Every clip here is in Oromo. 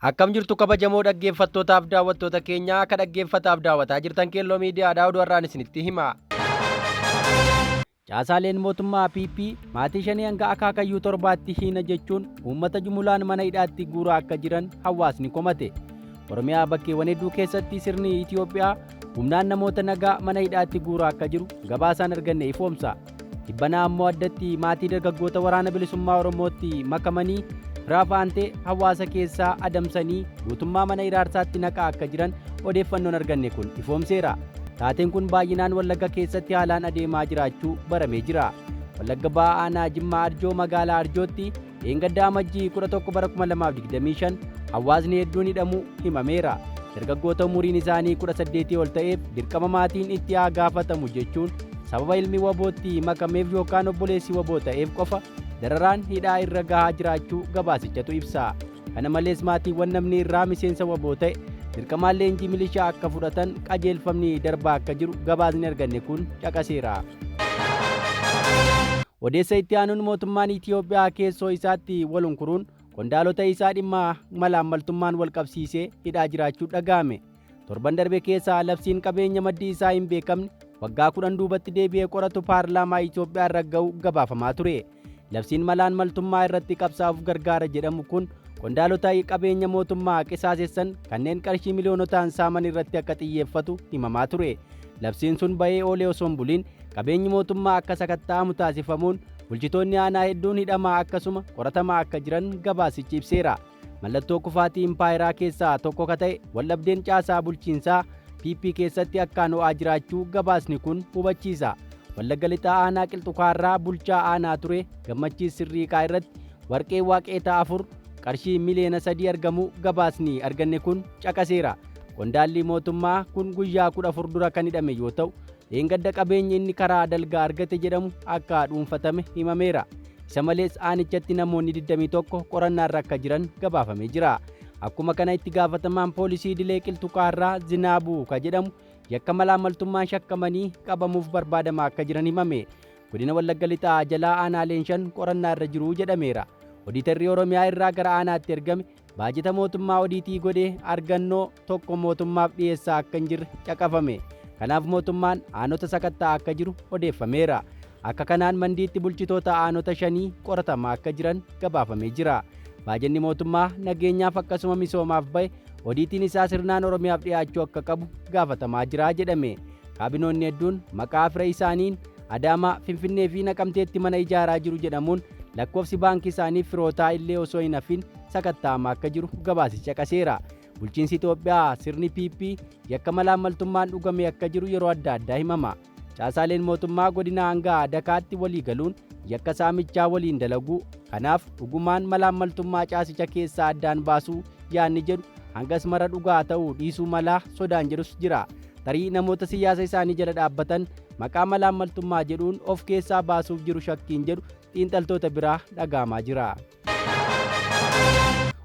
Akkam jirtu kabajamoo dhaggeeffattootaaf daawwattoota keenyaa akka dhaggeeffataaf daawwataa jirtan Kelloo miidiyaadhaa oduu har'aan isinitti hima. Caasaaleen mootummaa PP maatii shanee hanga akaakayyuu 7tti hiina jechuun uummata jumulaan mana hidhaatti guuraa akka jiran hawwaasni komate. Oromiyaa bakkeewwan hedduu keessatti sirni Ethiopia humnaan namoota nagaa mana hidhaatti guuraa akka jiru gabaasaan arganne ifoomsa. Dhibbanaa ammoo addatti maatii dargaggoota waraana bilisummaa Oromootti makamanii raafaantee hawaasa keessaa adamsanii guutummaa mana hiraarsaatti naqaa akka jiran odeeffannoon arganne kun ifoomseera. Taateen kun baay'inaan Wallagga keessatti haalaan adeemaa jiraachuu baramee jira. Wallagga ba'aa aanaa Jimmaa Arjoo magaalaa Arjootti dheengaddaa amajjii 11 bara 2025 hawaasni hedduun hidhamuu himameera. Dargaggoota umuriin isaanii 18 ol ta'eef dirqama maatiin itti haa gaafatamu jechuun sababa ilmi wabootti makameef yookaan obboleessi waboo ta'eef qofa dararaan hidhaa irra gahaa jiraachuu gabaasichatu ibsa. Kana malees maatiiwwan namni irraa miseensa waboo ta'e dirqamaan leenjii milishaa akka fudhatan qajeelfamni darbaa akka jiru gabaasni arganne kun caqaseera. Odeessa itti aanuun mootummaan Itoophiyaa keessoo isaatti walunkuruun qondaalota isaa dhimma malaammaltummaan wal qabsiisee hidhaa jiraachuu dhaga'ame. Torban darbe keessa labsiin qabeenya maddii isaa hin beekamne waggaa 10 duubatti deebi'ee qoratu paarlaamaa Itoophiyaa irra ga'u gabaafamaa ture. Labsiin malaammaltummaa irratti qabsaa'uuf gargaara jedhamu kun qondaalota qabeenya mootummaa qisaasessan kanneen qarshii miliyoonotaan saaman irratti akka xiyyeeffatu himamaa ture. Labsiin sun ba'ee oolee osoo hin buliin qabeenyi mootummaa akka sakatta'amu taasifamuun bulchitoonni aanaa hedduun hidhamaa akkasuma qoratamaa akka jiran gabaasichi ibseera. Mallattoo kufaatii impaayeraa keessaa tokko ka ta'e waldhabdeen caasaa bulchiinsaa PP keessatti akkaan ho'aa jiraachuu gabaasni kun hubachiisa. Wallagga lixaa aanaa qilxukaarraa bulchaa aanaa ture gammachiis sirriiqaa irratti warqee waaqeetaa 4 qarshii miliyoona 3 argamuu gabaasni arganne kun caqaseera. Qondaalli mootummaa kun guyyaa 14 dura kan hidhame yoo ta'u dheengadda qabeenyi inni karaa dalgaa argate jedhamu akka dhuunfatame himameera. Isa malees aanichatti namoonni 21 qorannaarra akka jiran gabaafamee jira. Akkuma kana itti gaafatamaan poolisii Dilee Qilxukaarraa Zinaabuu ka jedhamu yakka malaammaltummaan shakkamanii qabamuuf barbaadamaa akka jiran himame. Godina Wallagga lixaa jalaa aanaaleen 5 qorannaarra jiru jedhameera. Odiitarri Oromiyaa irraa gara aanaatti ergame baajeta mootummaa odiitii godhee argannoo tokko mootummaaf dhiyeessaa akka hin jirre caqafame. Kanaaf mootummaan aanota sakattaa akka jiru odeeffameera. Akka kanaan mandiitti bulchitoota aanota 5 qoratamaa akka jiran gabaafamee jira. Baajenni mootummaa nageenyaaf akkasuma misoomaaf ba'e odiitiin isaa sirnaan Oromiyaaf dhiyaachuu akka qabu gaafatamaa jira jedhame. Kaabinoonni hedduun maqaa fira isaaniin Adaamaa, Finfinnee fi Naqamteetti mana ijaaraa jiru jedhamuun lakkoofsi baankii isaanii firootaa illee osoo hin hafin sakatta'amaa akka jiru gabaasicha caqaseera. Bulchiinsi Itoophiyaa sirni PP yakka malaammaltummaan dhugame akka jiru yeroo adda addaa himama. Caasaaleen mootummaa godina hanga dakaatti walii galuun yakka saamichaa waliin dalagu. Kanaaf dhugumaan malaammaltummaa caasicha keessaa addaan baasuu yaadni jedhu hangas mara dhugaa ta'uu dhiisuu malaa sodaan jedhus jira. Tarii namoota siyaasa isaanii jala dhaabbatan maqaa malaammaltummaa jedhuun of keessaa baasuuf jiru shakkiin jedhu xiinxaltoota biraa dhagahamaa jira.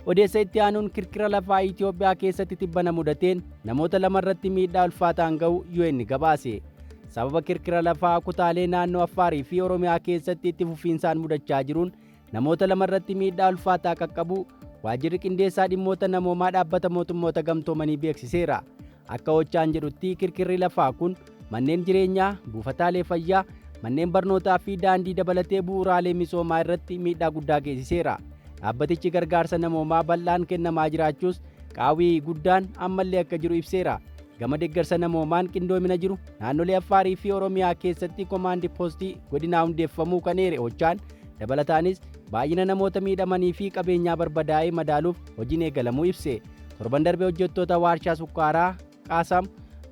Odeessa itti aanuun kirkira lafaa Itoophiyaa keessatti tibbana mudateen namoota 2 irratti miidhaa ulfaataan ga'u UN gabaase. Sababa kirkira lafaa kutaalee naannoo Affaarii fi Oromiyaa keessatti itti fufiinsaan mudachaa jiruun namoota 2 irratti miidhaa ulfaataa qaqqabu waajjirri qindeessaa dhimmoota namoomaa dhaabbata mootummoota gamtoomanii beeksiseera. Akka hochaan jedhutti kirkirri lafaa kun manneen jireenyaa, buufataalee fayyaa, manneen barnootaa fi daandii dabalatee bu'uuraalee misoomaa irratti miidhaa guddaa geessiseera. Dhaabbatichi gargaarsa namoomaa bal'aan kennamaa jiraachuus qaawwii guddaan ammallee akka jiru ibseera. Gama deeggarsa namoomaan qindoomina jiru naannolee Affaarii fi Oromiyaa keessatti komaandi poostii godinaa hundeeffamuu kan eere hochaan dabalataanis baay'ina namoota miidhamanii fi qabeenyaa barbadaa'ee madaaluuf hojiin eegalamuu ibse. Torban darbe hojjettoota waarshaa sukkaaraa Qaasam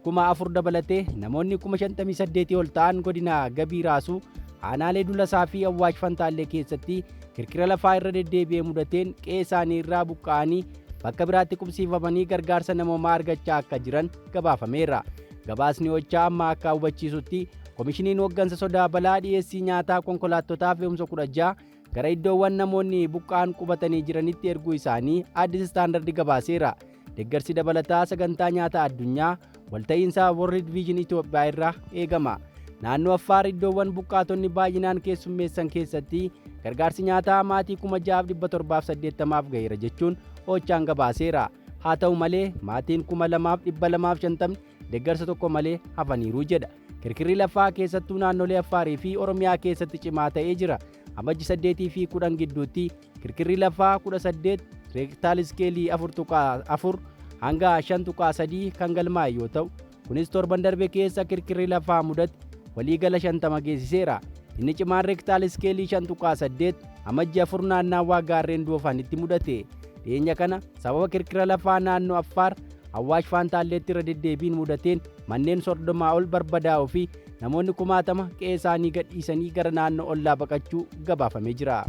4,000 dabalatee namoonni 58,000 ol ta'an godina Gabii Raasuu, aanaalee Dulasaa fi Awwaash Fantaallee keessatti kirkira lafaa irra deddeebi'ee mudateen qe'ee isaanii irraa buqqa'anii bakka biraatti qubsiifamanii gargaarsa namoomaa argachaa akka jiran gabaafameera. Gabaasni hochaa amma akka hubachiisutti koomishiniin hooggansa sodaa balaa dhiyeessii nyaataa konkolaattotaa fe'umsa 16 gara iddoowwan namoonni buqqa'an qubatanii jiranitti erguu isaanii Addis Istaandardi gabaaseera. Deeggarsi dabalataa sagantaa nyaataa addunyaa walta'iinsa World Vision Itoophiyaa irraa eegama. Naannoo Affaar iddoowwan buqqaatonni baay'inaan keessummeessan keessatti gargaarsi nyaataa maatii 6,780 gaheera jechuun Ochaan gabaaseera. Haa ta'u malee maatiin 2,250 deeggarsa tokko malee hafaniiru jedha. Kirkirri lafaa keessattuu naannolee Affaarii fi Oromiyaa keessatti cimaa ta'ee jira. Amajji 8 fi 10 gidduutti kirkirri lafaa 18 reektaal iskeelii 4.4 hanga 5.3 kan galmaa'e yoo ta'u, kunis torban darbe keessa kirkirri lafaa mudate waliigala 50 geessiseera. Inni cimaan reektaal iskeelii 5.8 amajji 4 naannawaa gaarreen Doofaanitti mudate. Dhiyeenya kana sababa kirkira lafaa naannoo Affaar Awwaash Faantaalleetti irra deddeebiin mudateen manneen 30 ol barbadaa'uu fi namoonni 60 qe'ee isaanii gadhiisanii gara naannoo ollaa baqachuu gabaafamee jira.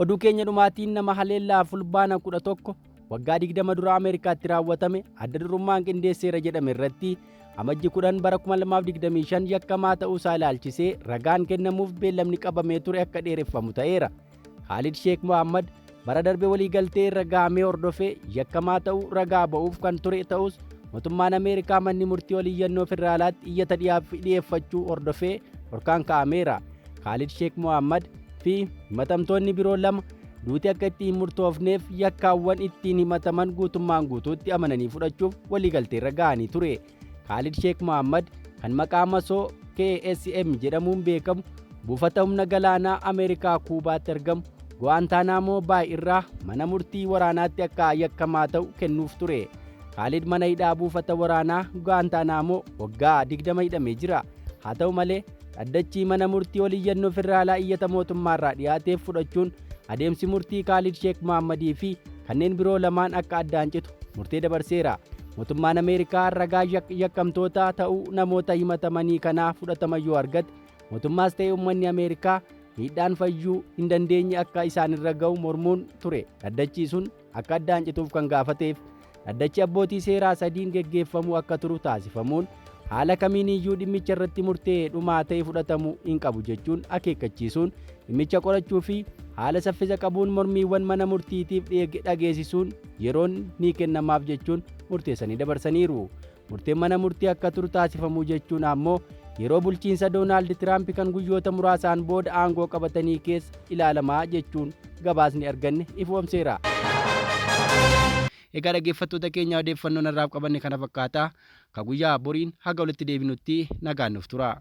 Oduu keenya dhumaatiin nama haleellaa fulbaana 11 waggaa 20 dura Ameerikaatti raawwatame adda durummaan qindeesseera jedhame irratti amajji 10 bara 2025 yakkamaa ta'uusaa ilaalchisee ragaan kennamuuf beellamni qabamee ture akka dheereffamu ta'eera. Khalid Sheikh Mohammed bara darbe waliigaltee irra gahamee hordofee yakkamaa ta'uu ragaa ba'uuf kan ture ta'us mootummaan Ameerikaa manni murtii oliiyyannoo federaalaatti iyyata dhiyeeffachuu hordofee dhorkaan kaa'ameera. Khalid Sheikh Mohammed fi himatamtoonni biroo lama duuti akka ittiin murtoofneef yakkaawwan ittiin himataman guutummaan guutuutti amananii fudhachuuf waliigaltee irra gahanii ture. Khalid Sheikh Mohammed kan maqaa masoo KSM jedhamuun beekamu buufata humna galaanaa Ameerikaa Kuubaatti argamu Guantanamo Bay irraa mana murtii waraanaatti akka yakkamaa ta'u kennuuf ture. Khalid mana hidhaa buufata waraanaa Guantanamo waggaa 20 hidhamee jira. Haa ta'u malee dhaddachi mana murtii oliiyyannoo federaalaa iyyata mootummaarraa dhiyaateef fudhachuun adeemsi murtii Khalid Sheikh Mohammedii fi kanneen biroo lamaan akka addaan citu murtee dabarseera. Mootummaan Ameerikaa ragaa yakkamtoota ta'uu namoota himatamanii kanaa fudhatama yoo argate mootummaas ta'e uummanni Ameerikaa miidhaan fayyuu hin dandeenye akka isaan irra ga'u mormuun ture. Dhaddachi sun akka addaan cituuf kan gaafateef dhaddachi abbootii seeraa sadiin geggeeffamuu akka turu taasifamuun haala kamiin iyyuu dhimmicha irratti murtee dhumaa ta'e fudhatamuu hin qabu jechuun akeekkachiisuun dhimmicha qorachuu fi haala saffisa qabuun mormiiwwan mana murtiitiif dhageessisuun yeroon ni kennamaaf jechuun murteessanii dabarsaniiru. Murteen mana murtii akka turu taasifamuu jechuun ammoo yeroo bulchiinsa Doonaald Tiraamp kan guyyoota muraasaan booda aangoo qabatanii keessa ilaalamaa jechuun gabaasni arganne ifoomseera. Egaa dhaggeeffattoota keenya odeeffannoo narraaf qabanne kana fakkaata. Ka guyyaa boriin haga walitti deebinutti nagaan nuuf tura.